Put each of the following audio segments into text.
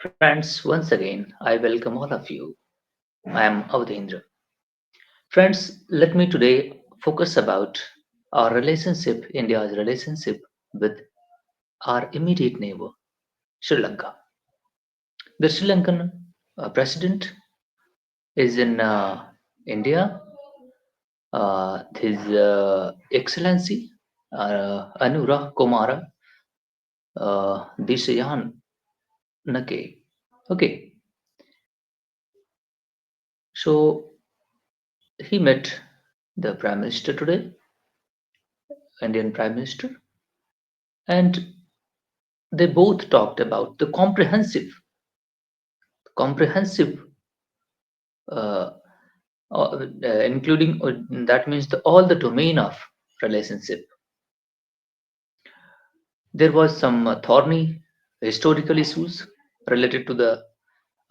Friends, once again, I welcome all of you. I am Avdhendra. Friends, let me today focus about our relationship, India's relationship with our immediate neighbor, Sri Lanka. The Sri Lankan president is in India. His Excellency Anurag Kumara Dishayan Nake. Okay, so he met the Prime Minister today, Indian Prime Minister, and they both talked about the comprehensive, uh, including that means all the domain of relationship. There was some thorny historical issues related to the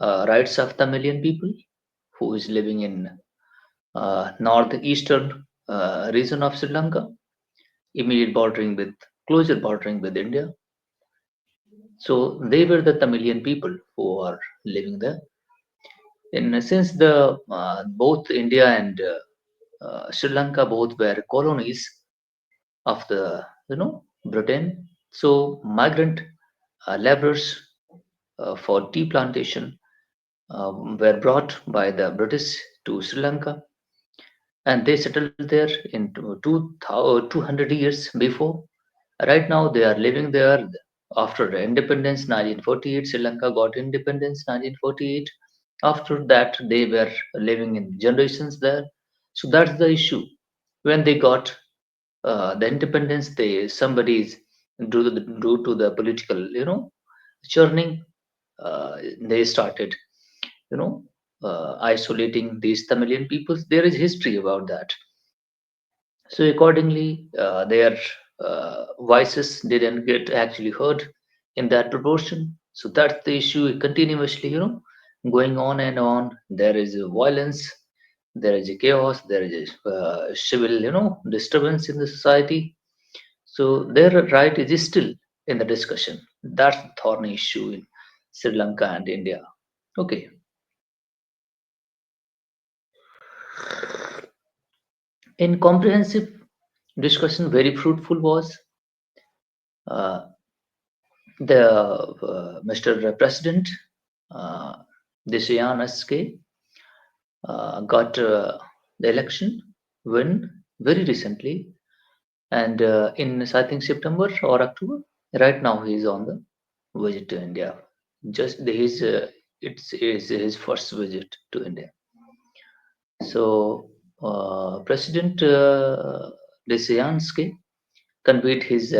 rights of Tamilian people who is living in northeastern region of Sri Lanka, immediate bordering with closer bordering with India. So they were the Tamilian people who are living there. In since the both India and Sri Lanka both were colonies of the Britain, so migrant laborers for tea plantation were brought by the British to Sri Lanka, and they settled there in 200 years before. Right now, they are living there after the independence 1948. Sri Lanka got independence 1948. After that, they were living in generations there. So that's the issue. When they got the independence, they somebody's due to the political churning, they started you know isolating these Tamilian peoples. There is history about that. So accordingly, their voices didn't get actually heard in that proportion. So that's the issue continuously, going on and on. There is a violence, there is a chaos, there is a civil, disturbance in the society. So their right is still in the discussion. That's the thorny issue in Sri Lanka and India. Okay. In comprehensive discussion, very fruitful was uh, the Mr. President uh, Dishayan SK got the election win very recently, and in I think September or October. Right now, he is on the visit to India. Just his it's is his first visit to India. So President Desyansky conveyed his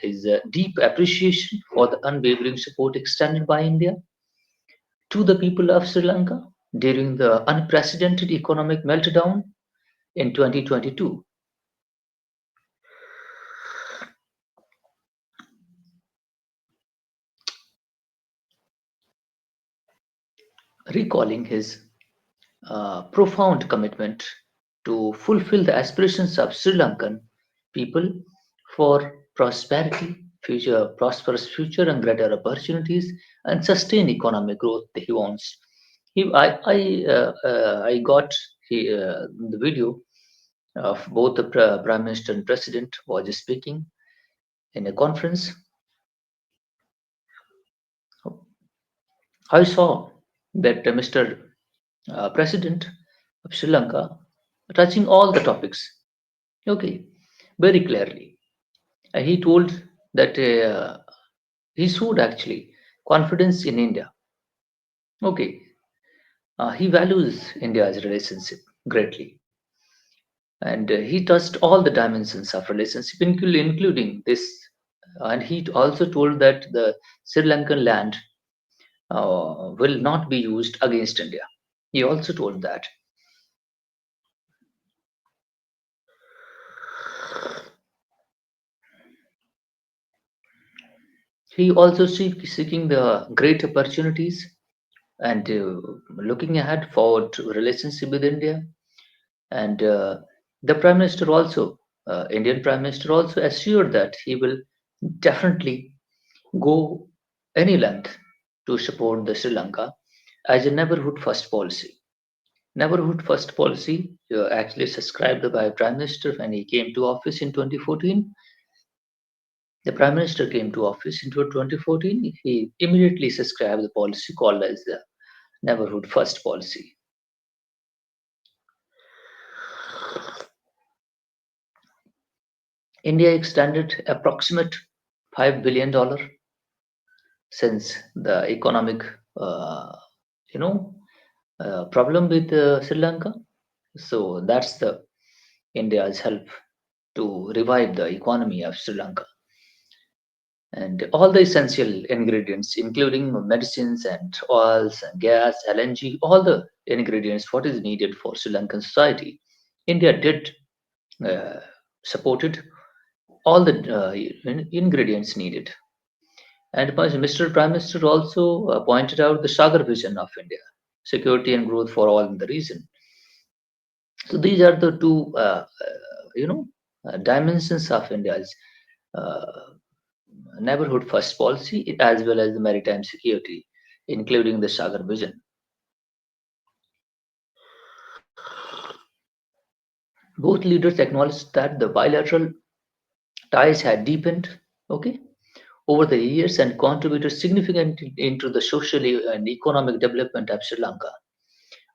his deep appreciation for the unwavering support extended by India to the people of Sri Lanka during the unprecedented economic meltdown in 2022, recalling his profound commitment to fulfill the aspirations of Sri Lankan people for prosperity, prosperous future, and greater opportunities and sustained economic growth. He wants. I got the video of both the Prime Minister and President was speaking in a conference. I saw that Mr. President of Sri Lanka touching all the topics. Okay, very clearly. He told that he showed actually confidence in India. Okay, he values India's relationship greatly, and he touched all the dimensions of relationship, including this. And he also told that the Sri Lankan land will not be used against India. He also told that. He also seeking the great opportunities and looking ahead forward to relationship with India. And the Prime Minister also, Indian Prime Minister also assured that he will definitely go any length to support the Sri Lanka as a neighborhood first policy. Neighborhood first policy actually subscribed by Prime Minister when he came to office in 2014. The Prime Minister came to office in 2014. He immediately subscribed the policy called as the neighborhood first policy. India extended approximate $5 billion since the economic uh, you know problem with Sri Lanka. So that's the India's help to revive the economy of Sri Lanka. And all the essential ingredients, including medicines and oils and gas, LNG, all the ingredients what is needed for Sri Lankan society, India did uh, supported all the ingredients needed. And Mr. Prime Minister also pointed out the Sagar vision of India, security and growth for all in the region. So these are the two, dimensions of India's uh, neighborhood first policy as well as the maritime security, including the Sagar vision. Both leaders acknowledged that the bilateral ties had deepened, okay, over the years and contributed significantly into the social and economic development of Sri Lanka,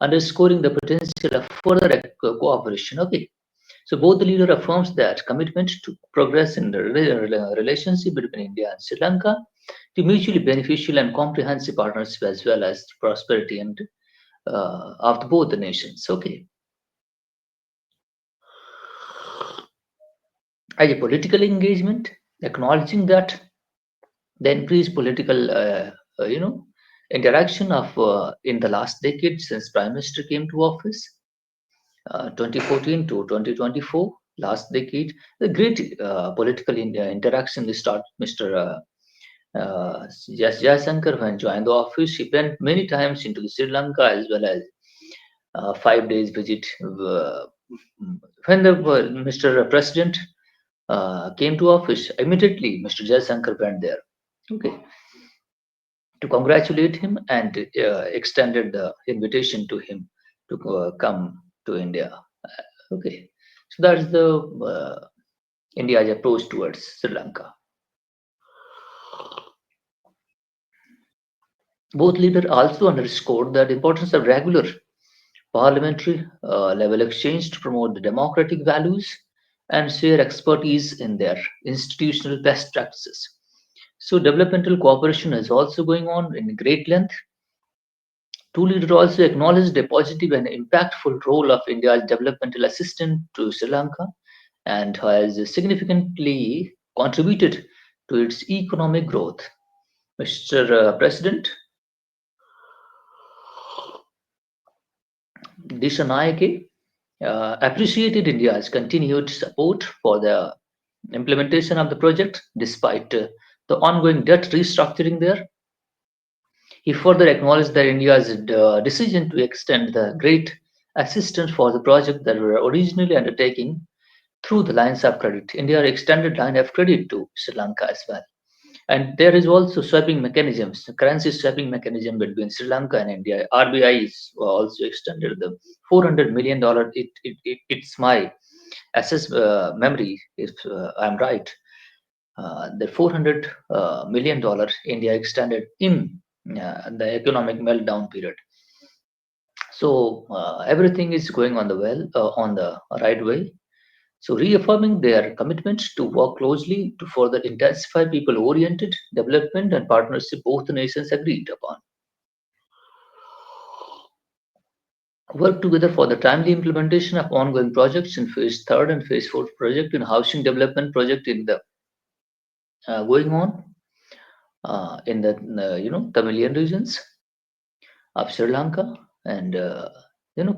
underscoring the potential of further cooperation. Okay, so both the leader affirms that commitment to progress in the relationship between India and Sri Lanka to mutually beneficial and comprehensive partnership as well as prosperity and of both the nations. Okay, as a political engagement, acknowledging that the increased political, interaction of in the last decade since Prime Minister came to office, 2014 to 2024, last decade, the great political interaction start. Mr. Jayasankar, when joined the office, he went many times into Sri Lanka as well as 5 days visit. When the Mr. President came to office, immediately Mr. Jayasankar went there. Okay, to congratulate him and extended the invitation to him to come to India. Okay, so that's the India's approach towards Sri Lanka. Both leaders also underscored the importance of regular parliamentary level exchange to promote the democratic values and share expertise in their institutional best practices. So developmental cooperation is also going on in great length. Two leaders also acknowledged the positive and impactful role of India's developmental assistance to Sri Lanka and has significantly contributed to its economic growth. Mr. President Dishanayake appreciated India's continued support for the implementation of the project despite the ongoing debt restructuring there. He further acknowledged that India's decision to extend the great assistance for the project that were originally undertaken through the lines of credit. India extended line of credit to Sri Lanka as well. And there is also swapping mechanisms, currency swapping mechanism between Sri Lanka and India. RBI is also extended the $400 million. It's my assess memory, if I'm right. The $400 million India extended in the economic meltdown period. So everything is going on the on the right way. So reaffirming their commitment to work closely to further intensify people-oriented development and partnership both nations agreed upon. Work together for the timely implementation of ongoing projects in phase third and phase fourth project in housing development project in the going on in the Tamilian regions of Sri Lanka, and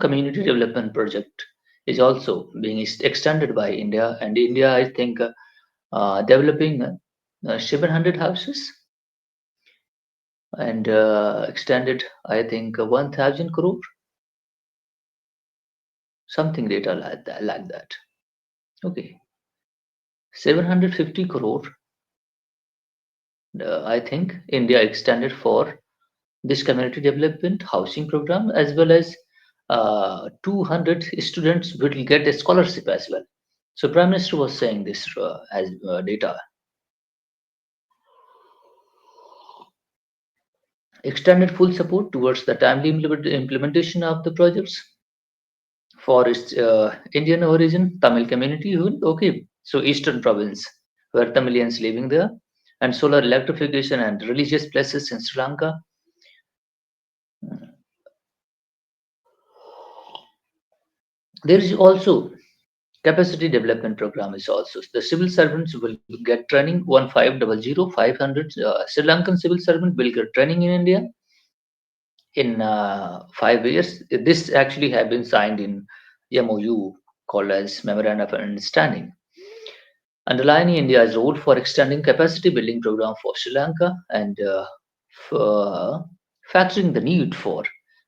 community development project is also being extended by India, and India I think developing 700 houses and extended I think 1000 crore, something data like that. Okay, 750 crore I think India extended for this community development housing program as well as 200 students will get a scholarship as well. So Prime Minister was saying this as data. Extended full support towards the timely implementation of the projects for its Indian origin Tamil community. Okay, so Eastern province where Tamilians living there, and solar electrification and religious places in Sri Lanka. There is also capacity development program is also. The civil servants will get training 1500 Sri Lankan civil servant will get training in India in 5 years. This actually have been signed in MOU called as Memorandum of Understanding, underlining India's role for extending capacity building program for Sri Lanka and for factoring the need for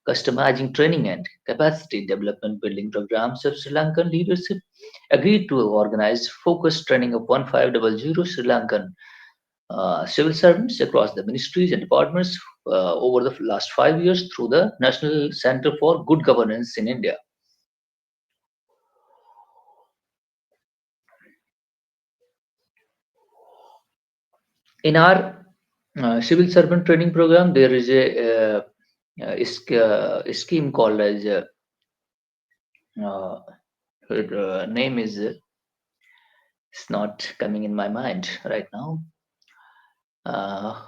customizing training and capacity development building programs of Sri Lankan leadership agreed to organize focused training of 1500 Sri Lankan civil servants across the ministries and departments over the last 5 years through the National Center for Good Governance in India. In our civil servant training program, there is a scheme called as uh, her name is it's not coming in my mind right now. Uh,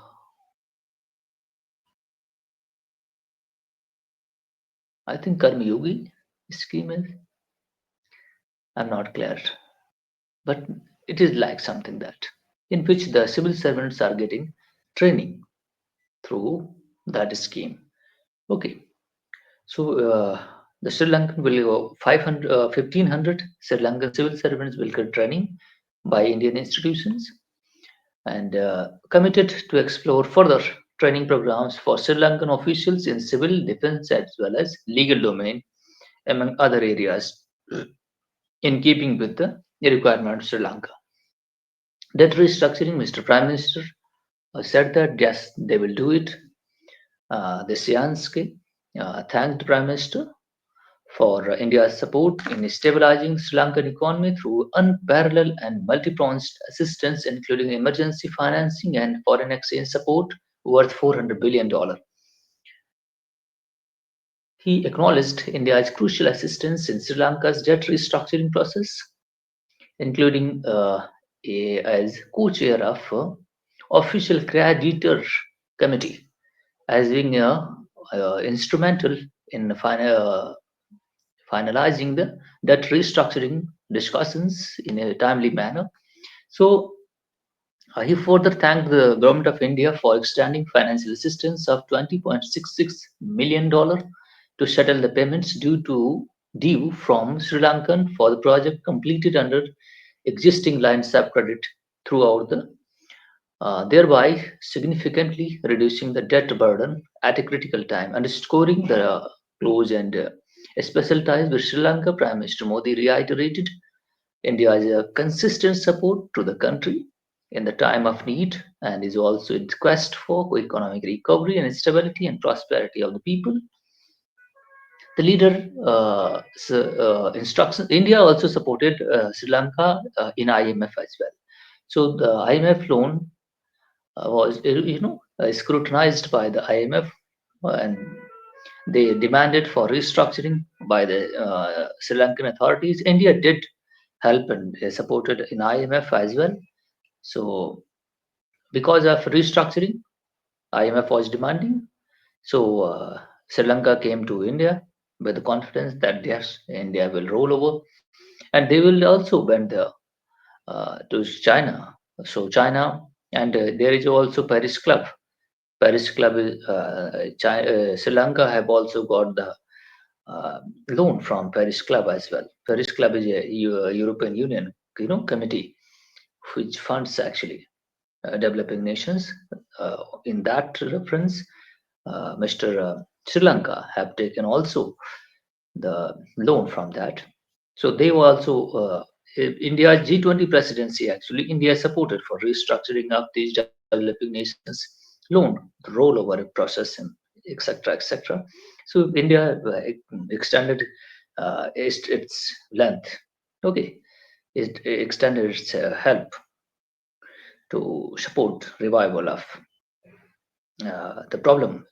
I think Karma Yogi scheme is. I'm not clear, but it is like something that in which the civil servants are getting training through that scheme. Okay, so the Sri Lankan will go 500, 1500 Sri Lankan civil servants will get training by Indian institutions and committed to explore further training programs for Sri Lankan officials in civil defense as well as legal domain, among other areas, in keeping with the requirement of Sri Lanka. Debt restructuring, Mr. Prime Minister said that yes, they will do it. The Siansky thanked the Prime Minister for India's support in stabilizing Sri Lankan economy through unparalleled and multi-pronged assistance, including emergency financing and foreign exchange support worth $400 billion. He acknowledged India's crucial assistance in Sri Lanka's debt restructuring process, including as co-chair of official creditor committee, as being instrumental in finalizing the debt restructuring discussions in a timely manner. So he further thanked the Government of India for extending financial assistance of $20.66 million to settle the payments due from Sri Lankan for the project completed under existing lines of credit throughout the thereby significantly reducing the debt burden at a critical time, underscoring the close and special ties with Sri Lanka. Prime Minister Modi reiterated India's consistent support to the country in the time of need and is also in quest for economic recovery and stability and prosperity of the people. The leader instructions. India also supported Sri Lanka in IMF as well. So the IMF loan was scrutinized by the IMF and they demanded for restructuring by the Sri Lankan authorities. India did help and supported in IMF as well. So because of restructuring, IMF was demanding. So Sri Lanka came to India with the confidence that yes, India will roll over, and they will also bend to China. So China and there is also Paris Club. Paris Club is Sri Lanka have also got the uh, loan from Paris Club as well. Paris Club is a European Union, committee which funds actually developing nations. In that reference, Mr. Sri Lanka have taken also the loan from that. So they were also India's G20 presidency. Actually, India supported for restructuring of these debt developing nations loan the rollover process, and etc. etc. So India extended its length. Okay, it extended its help to support revival of the problem.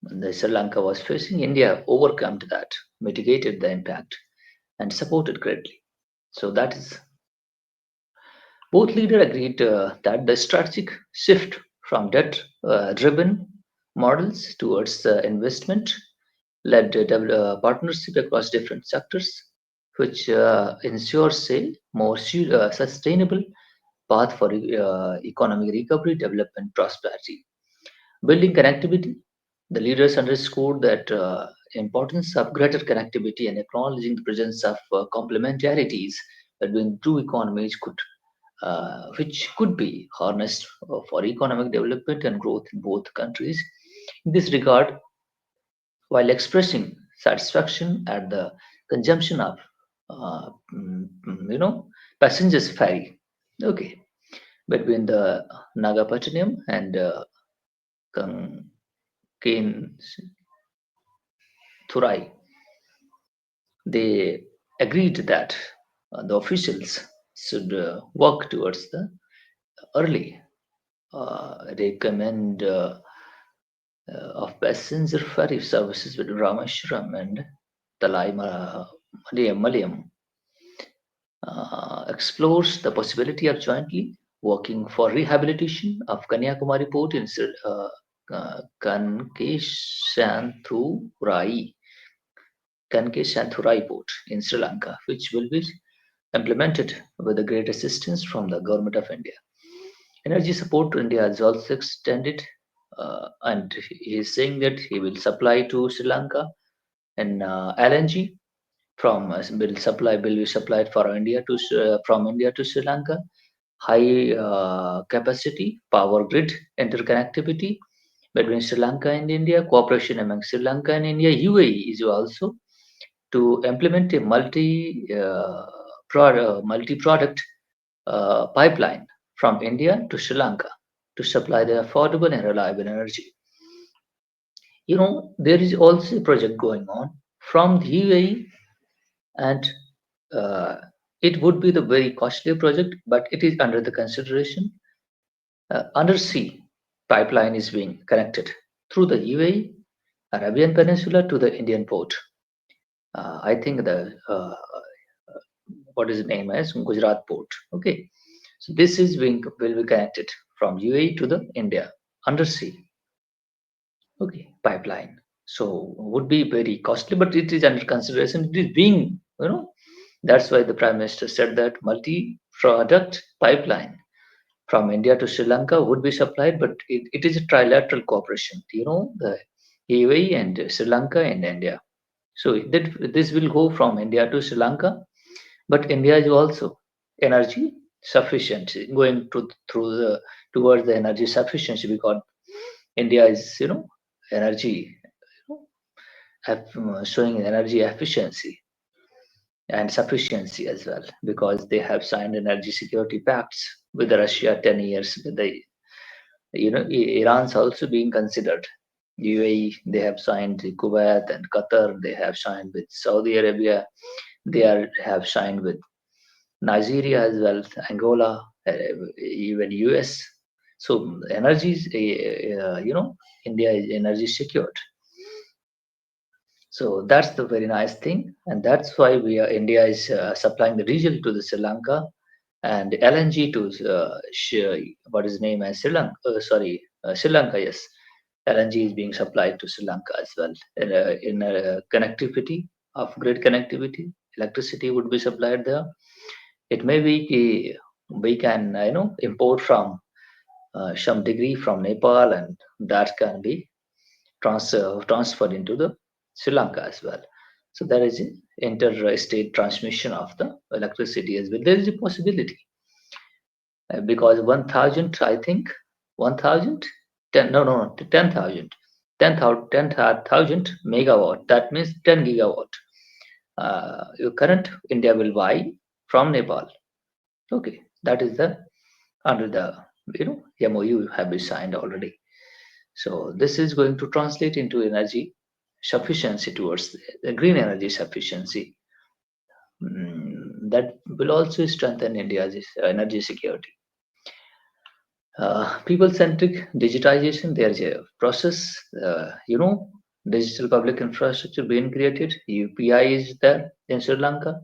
The Sri Lanka was facing, India overcame that, mitigated the impact, and supported greatly. So that is both leaders agreed that the strategic shift from debt-driven models towards investment led partnership across different sectors, which ensures a more sustainable path for economic recovery, development, prosperity. Building connectivity, the leaders underscored that importance of greater connectivity and acknowledging the presence of complementarities between two economies which could be harnessed for economic development and growth in both countries. In this regard, while expressing satisfaction at the consumption of uh, passengers ferry, okay, between the Nagapattinam and Kain Thurai, they agreed that the officials should work towards the early recommend of passenger ferry services between Rameshwaram and Talai Malayam explores the possibility of jointly working for rehabilitation of Kanyakumari port in Kankesanthurai, Kankesanthurai port in Sri Lanka, which will be implemented with the great assistance from the government of India. Energy support to India is also extended, and he is saying that he will supply to Sri Lanka and LNG from will be supplied for India to from India to Sri Lanka. High capacity power grid interconnectivity between Sri Lanka and India, cooperation among Sri Lanka and India. UAE is also to implement a multi-product pipeline from India to Sri Lanka to supply the affordable and reliable energy. There is also a project going on from the UAE, and uh, it would be the very costly project, but it is under the consideration. Undersea pipeline is being connected through the UAE, Arabian Peninsula to the Indian port. I think the what is the name as Gujarat port. Okay, so this is being will be connected from UAE to the India undersea. Okay, pipeline. So would be very costly, but it is under consideration. It is being, that's why the Prime Minister said that multi-product pipeline from India to Sri Lanka would be supplied, but it is a trilateral cooperation. The UAE and Sri Lanka and India. So that this will go from India to Sri Lanka, but India is also energy sufficiency going through the towards the energy sufficiency, because India is energy showing energy efficiency and sufficiency as well, because they have signed energy security pacts with Russia 10 years with the Iran's also being considered. UAE, they have signed the Kuwait and Qatar, they have signed with Saudi Arabia, have signed with Nigeria as well, Angola, even US. So energy is, India is energy secured. So that's the very nice thing, and that's why India is supplying the diesel to the Sri Lanka and LNG to what is named as Sri Lanka. Sri Lanka. Yes, LNG is being supplied to Sri Lanka as well. In connectivity of grid connectivity, electricity would be supplied there. It may be we can import from some degree from Nepal, and that can be transferred into the Sri Lanka as well. So there is an interstate transmission of the electricity as well. There is a possibility because 1,000, I think, 1,000, 10, no, no, no, 10,000, 10,000 megawatt. That means 10 gigawatt. Your current India will buy from Nepal. Okay, that is the under the MOU have been signed already. So this is going to translate into energy sufficiency towards the green energy sufficiency. That will also strengthen India's energy security. People-centric digitization, there's a process, digital public infrastructure being created. UPI is there in Sri Lanka.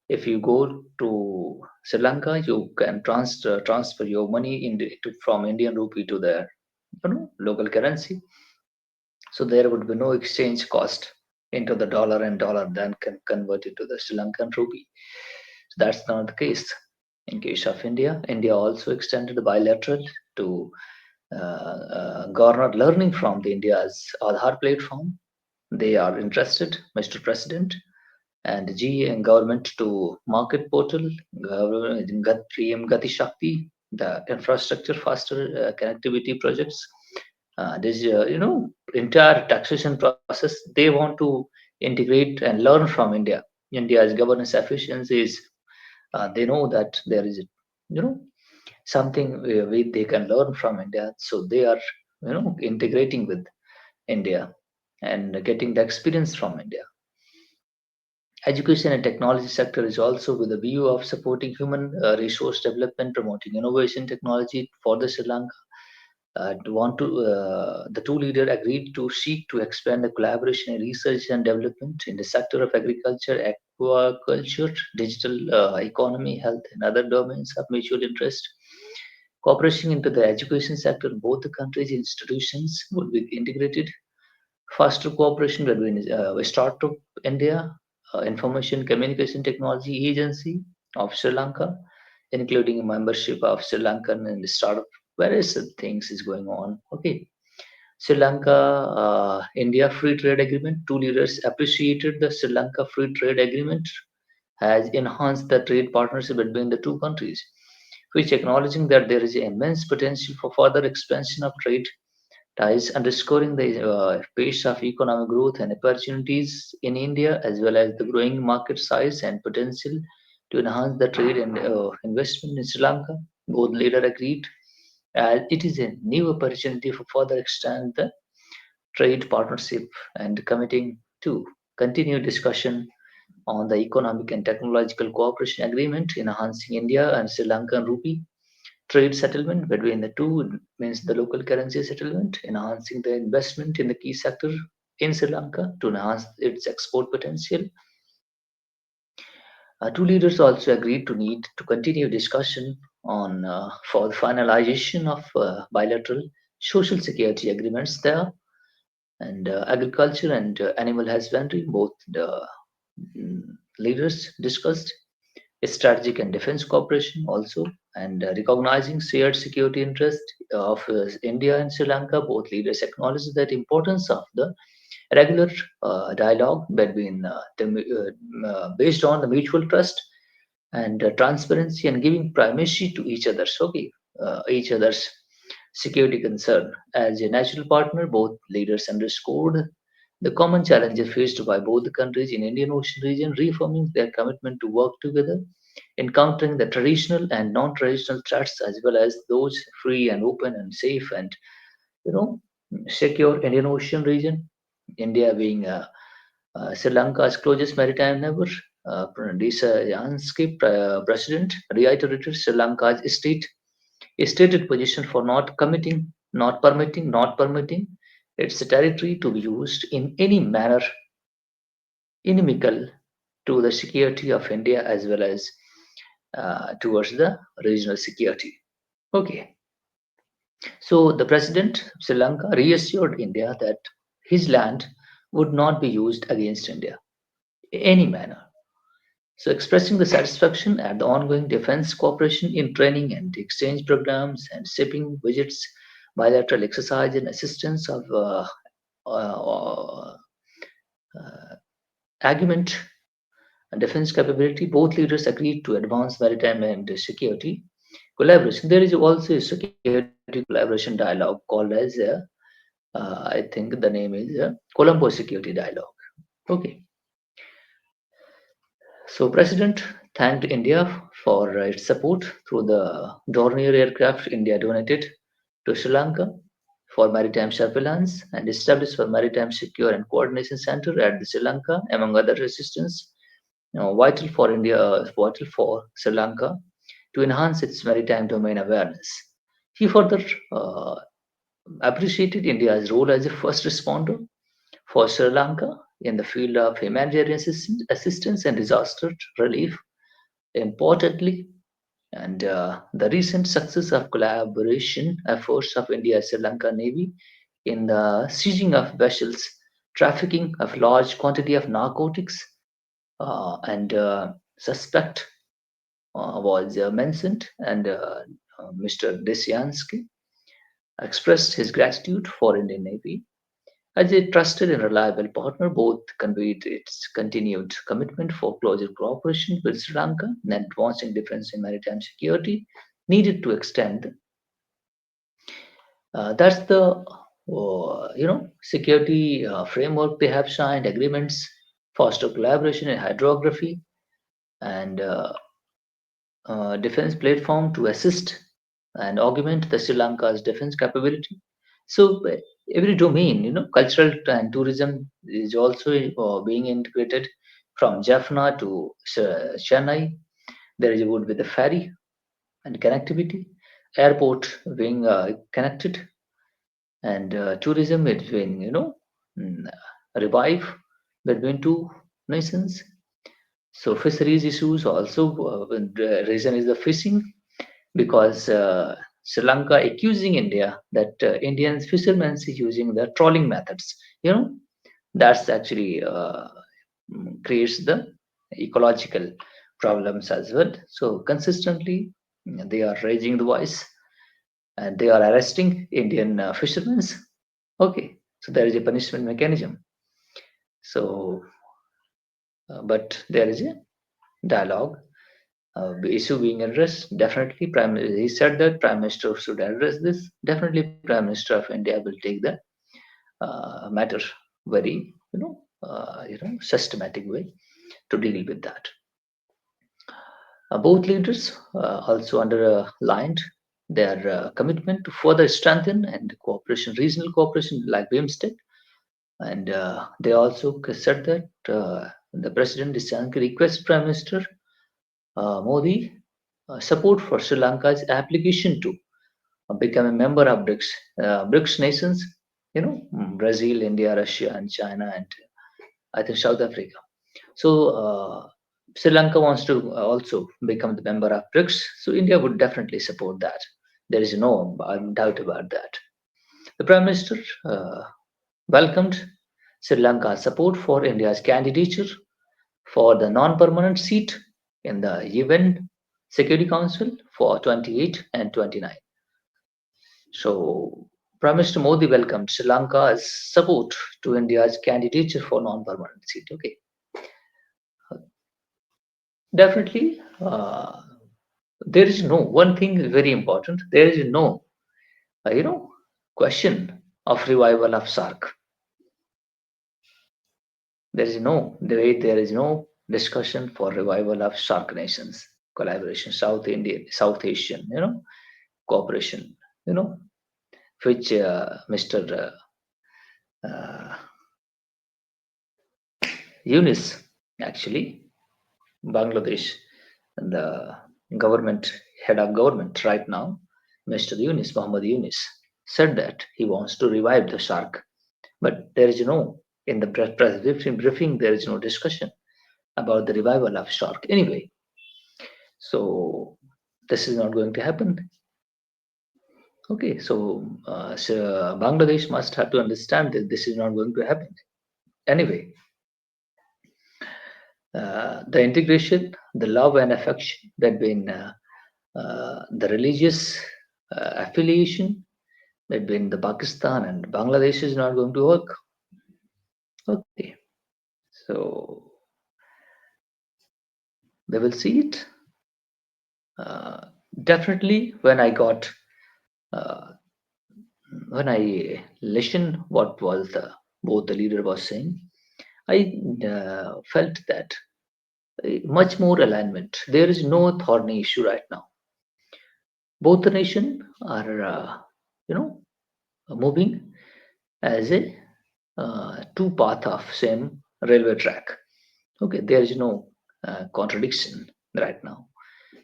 If you go to Sri Lanka, you can transfer your money from Indian rupee to their local currency. So there would be no exchange cost into the dollar, and dollar then can convert it to the Sri Lankan rupee. So that's not the case. In case of India, India also extended the bilateral to garner learning from the India's Aadhaar platform. They are interested, Mr. President, and G and government to market portal, PM Gati Shakti, the infrastructure faster connectivity projects. This entire taxation process they want to integrate and learn from India. India's governance efficiency is they know that there is something they can learn from India, so they are integrating with India and getting the experience from India. Education and technology sector is also with a view of supporting human resource development, promoting innovation technology for the Sri Lanka. The two leaders agreed to seek to expand the collaboration in research and development in the sector of agriculture, aquaculture, digital economy, health, and other domains of mutual interest. Cooperation into the education sector, both the countries' institutions would be integrated. Faster cooperation between Startup India, Information Communication Technology Agency of Sri Lanka, including a membership of Sri Lankan and startup. Various things is going on. Okay, Sri Lanka, India Free Trade Agreement. Two leaders appreciated the Sri Lanka Free Trade Agreement has enhanced the trade partnership between the two countries, which acknowledging that there is immense potential for further expansion of trade ties, underscoring the pace of economic growth and opportunities in India, as well as the growing market size and potential to enhance the trade and investment in Sri Lanka. Both leaders agreed as it is a new opportunity for further extend the trade partnership and committing to continue discussion on the economic and technological cooperation agreement enhancing India and Sri Lankan rupee trade settlement between the two means the local currency settlement, enhancing the investment in the key sector in Sri Lanka to enhance its export potential. Two leaders also agreed to need to continue discussion on for the finalization of bilateral social security agreements there and agriculture and animal husbandry. Both the mm, leaders discussed strategic and defense cooperation also, and recognizing shared security interest of India and Sri Lanka. Both leaders acknowledged that importance of the regular dialogue between based on the mutual trust and transparency and giving primacy to each other's security concern. As a natural partner, both leaders underscored the common challenges faced by both the countries in Indian Ocean region, reaffirming their commitment to work together, encountering the traditional and non-traditional threats as well as those free and open and safe and you know secure Indian Ocean region. India being Sri Lanka's closest maritime neighbor, Pranadisa Janski, President, reiterated Sri Lanka's stated position for not permitting its territory to be used in any manner inimical to the security of India as well as towards the regional security. Okay, so the president of Sri Lanka reassured India that his land would not be used against India in any manner. So, expressing the satisfaction at the ongoing defense cooperation in training and exchange programs and shipping visits, bilateral exercise and assistance of uh, argument and defense capability, both leaders agreed to advance maritime and security collaboration. There is also a security collaboration dialogue called as I think the name is Colombo Security Dialogue. Okay, so President thanked India for its support through the Dornier aircraft India donated to Sri Lanka for maritime surveillance and established for maritime secure and coordination center at the Sri Lanka, among other assistance, vital for India, vital for Sri Lanka to enhance its maritime domain awareness. He further uh, appreciated India's role as a first responder for Sri Lanka in the field of humanitarian assistance and disaster relief. Importantly, and the recent success of collaboration efforts of India Sri Lanka Navy in the seizing of vessels, trafficking of large quantity of narcotics, and suspect was mentioned, and Mr. Desyansky expressed his gratitude for Indian Navy as a trusted and reliable partner. Both conveyed its continued commitment for closer cooperation with Sri Lanka and advancing defense and maritime security needed to extend. That's the security framework they have signed agreements, foster collaboration in hydrography and defense platform to assist and augment the Sri Lanka's defense capability. So every domain, cultural and tourism is also being integrated from Jaffna to Chennai. There is a wood with the ferry and connectivity, airport being connected, and tourism is being, mm, revive between two nations. So fisheries issues also, the reason is the fishing because Sri Lanka accusing India that Indian fishermen is using the trawling methods. That's actually creates the ecological problems as well. So consistently, they are raising the voice and they are arresting Indian fishermen. Okay, so there is a punishment mechanism. So, but there is a dialogue. The issue being addressed, definitely, he said that Prime Minister should address this. Definitely, Prime Minister of India will take the matter very, systematic way to deal with that. Both leaders also underlined their commitment to further strengthen and cooperation, regional cooperation like BIMSTEC, and they also said that the President Desalegn requests Prime Minister Modi support for Sri Lanka's application to become a member of BRICS. BRICS nations, Brazil, India, Russia, and China, and I think South Africa. So Sri Lanka wants to also become the member of BRICS. So India would definitely support that. There is no doubt about that. The Prime Minister welcomed Sri Lanka's support for India's candidature for the non-permanent seat in the UN Security Council for 28 and 29. So Prime Minister Modi welcomed Sri Lanka's support to India's candidature for non-permanent seat. Okay, definitely. There is no one thing is very important. There is no, question of revival of SARC. There is no discussion for revival of SARC nations collaboration, South Indian, South Asian, cooperation, which Mr. Yunus actually Bangladesh, the government head of government right now, Mr. Yunus Muhammad Yunus, said that he wants to revive the SARC, but there is no in the press briefing there is no discussion about the revival of SARC anyway. So this is not going to happen. Okay, so Bangladesh must have to understand that this is not going to happen anyway. The integration, the love and affection that been the religious affiliation between the Pakistan and Bangladesh is not going to work. Okay, so they will see it. Definitely, uh, when I listened what was the both the leader was saying, I felt that much more alignment. There is no thorny issue right now. Both the nation are, you know, moving as a two path of same railway track. Okay, there is no contradiction right now.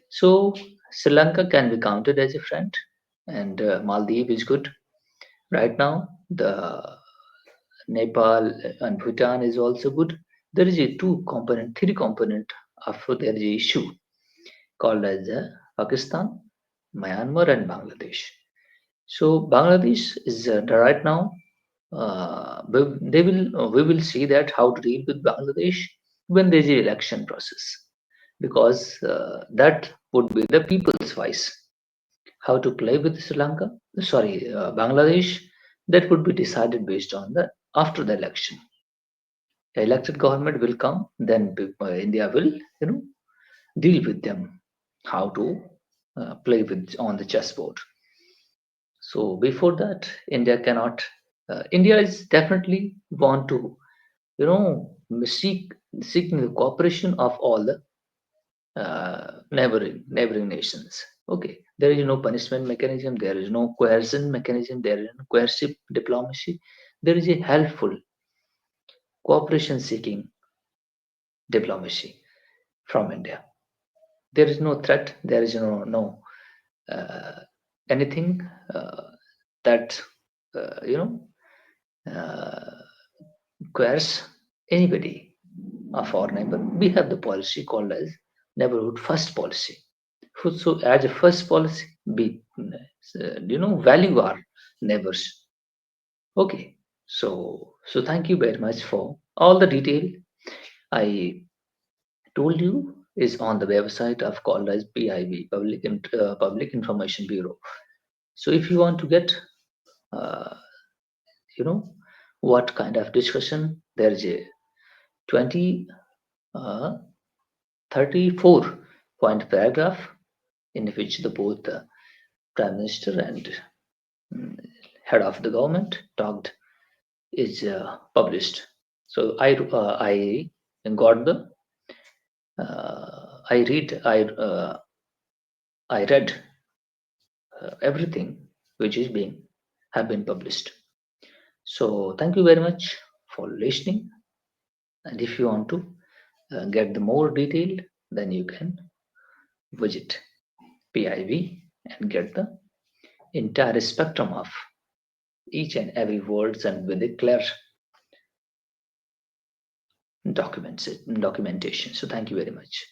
So Sri Lanka can be counted as a friend, and Maldives is good right now. The Nepal and Bhutan is also good. There is a two component, three component of there is a issue called as Pakistan, Myanmar, and Bangladesh. So Bangladesh is right now. We will see that how to deal with Bangladesh when there is a election process, because that would be the people's voice. How to play with Sri Lanka, sorry, Bangladesh, that would be decided based on the after the election. Elected government will come, then India will, you know, deal with them, how to play with on the chessboard. So before that, India cannot. India is definitely want to, you know, seeking the cooperation of all the neighboring nations. Okay, there is no punishment mechanism. There is no coercion mechanism. There is no coercive diplomacy. There is a helpful cooperation seeking diplomacy from India. There is no threat. There is no uh, anything that you know uh, coerce anybody of our neighbor. We have the policy called as neighborhood first policy. So as a first policy, be value our neighbors. Okay. So thank you very much for all the detail I told you is on the website of called as PIB, Public Information Bureau. So if you want to get uh, you know what kind of discussion, there is a 20 uh, 34 point paragraph in which the both the prime minister and mm, head of the government talked is published. So I got the I read I read everything which is being have been published. So thank you very much for listening. And if you want to get the more detail, then you can visit PIV and get the entire spectrum of each and every words and with a clear documentation. So thank you very much.